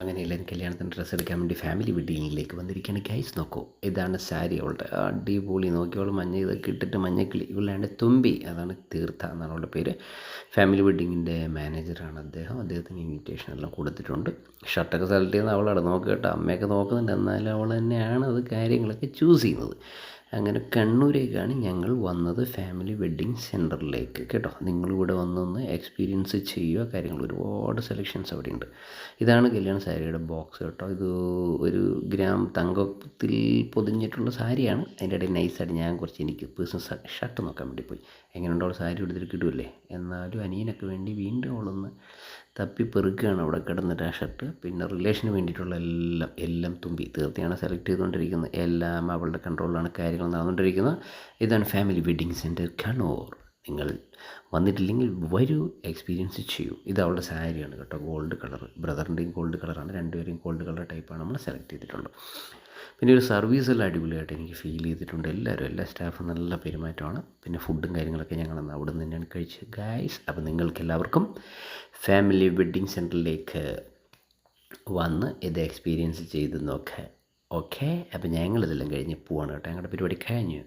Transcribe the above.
അങ്ങനെ എല്ലാവരും കല്യാണത്തിന് ഡ്രസ്സ് എടുക്കാൻ വേണ്ടി ഫാമിലി വെഡ്ഡിങ്ങിലേക്ക് വന്നിരിക്കുകയാണ്. ഗൈസ് നോക്കൂ, ഇതാണ് സാരി. അവളുടെ അടിപൊളി നോക്കിയോളൂ, മഞ്ഞ ഇതൊക്കെ ഇട്ടിട്ട് മഞ്ഞക്കിളി. ഇവളുടെ തുമ്പി, അതാണ് തീർത്ഥ എന്നാണ് അവളുടെ പേര്. ഫാമിലി വെഡ്ഡിങ്ങിൻ്റെ മാനേജറാണ് അദ്ദേഹത്തിന് ഇൻവിറ്റേഷൻ എല്ലാം കൊടുത്തിട്ടുണ്ട്. ഷർട്ടൊക്കെ സെലക്ട് ചെയ്യുന്നത് അവളാണ്. നോക്കുക കേട്ടോ, അമ്മയൊക്കെ നോക്കുന്നുണ്ട്, എന്നാലും അവൾ തന്നെയാണ് അത് കാര്യങ്ങളൊക്കെ ചൂസ് ചെയ്യുന്നത്. അങ്ങനെ കണ്ണൂരേക്കാണ് ഞങ്ങൾ വന്നത്, ഫാമിലി വെഡ്ഡിങ് സെൻറ്ററിലേക്ക് കേട്ടോ. നിങ്ങളിവിടെ വന്നൊന്ന് എക്സ്പീരിയൻസ് ചെയ്യുക. കാര്യങ്ങൾ ഒരുപാട് സെലക്ഷൻസ് അവിടെ ഉണ്ട്. ഇതാണ് കല്യാണ സാരിയുടെ ബോക്സ് കേട്ടോ. ഇത് 1 ഗ്രാം തങ്കത്തിൽ പൊതിഞ്ഞിട്ടുള്ള സാരിയാണ്. അതിൻ്റെ ഇടയിൽ നൈസായിട്ട് ഞാൻ എനിക്ക് പേഴ്സണൽ ഷർട്ട് നോക്കാൻ വേണ്ടി പോയി. എങ്ങനെയുണ്ടോ അവൾ സാരി എടുത്തിട്ട് കിട്ടുമല്ലേ. എന്നാലും അനിയനൊക്കെ വേണ്ടി വീണ്ടും അവളൊന്ന് തപ്പിപ്പെറുക്കുകയാണ് അവിടെ കിടന്നിട്ട് ആ ഷർട്ട്. പിന്നെ റിലേഷന് വേണ്ടിയിട്ടുള്ള എല്ലാം തുമ്പി തീർച്ചയാണ് സെലക്ട് ചെയ്തുകൊണ്ടിരിക്കുന്നത്. എല്ലാം അവളുടെ കൺട്രോളിലാണ് കാര്യങ്ങൾ നടന്നുകൊണ്ടിരിക്കുന്നത്. ഇതാണ് ഫാമിലി വെഡ്ഡിങ് സെൻറ്റർ കണ്ണൂർ. നിങ്ങൾ വന്നിട്ടില്ലെങ്കിൽ വരൂ, എക്സ്പീരിയൻസ് ചെയ്യൂ. ഇത് അവളുടെ സാരിയാണ് കേട്ടോ, ഗോൾഡ് കളർ. ബ്രദറിൻ്റെയും ഗോൾഡ് കളറാണ്, രണ്ടുപേരെയും ഗോൾഡ് കളർ ടൈപ്പാണ് നമ്മൾ സെലക്ട് ചെയ്തിട്ടുള്ളത്. പിന്നെ ഒരു സർവീസെല്ലാം അടിപൊളിയായിട്ട് എനിക്ക് ഫീൽ ചെയ്തിട്ടുണ്ട്. എല്ലാ സ്റ്റാഫും നല്ല പെരുമാറ്റമാണ്. പിന്നെ ഫുഡും കാര്യങ്ങളൊക്കെ ഞങ്ങളന്ന് അവിടെ നിന്ന് തന്നെയാണ് കഴിച്ചത് ഗൈസ്. അപ്പോൾ നിങ്ങൾക്ക് എല്ലാവർക്കും ഫാമിലി വെഡ്ഡിങ് സെൻറ്ററിലേക്ക് വന്ന് ഇത് എക്സ്പീരിയൻസ് ചെയ്ത് നോക്കുക. ഓക്കെ, അപ്പോൾ ഞങ്ങളിതെല്ലാം കഴിഞ്ഞ് പോവാണ് കേട്ടോ. ഞങ്ങളുടെ പരിപാടി കഴിഞ്ഞു.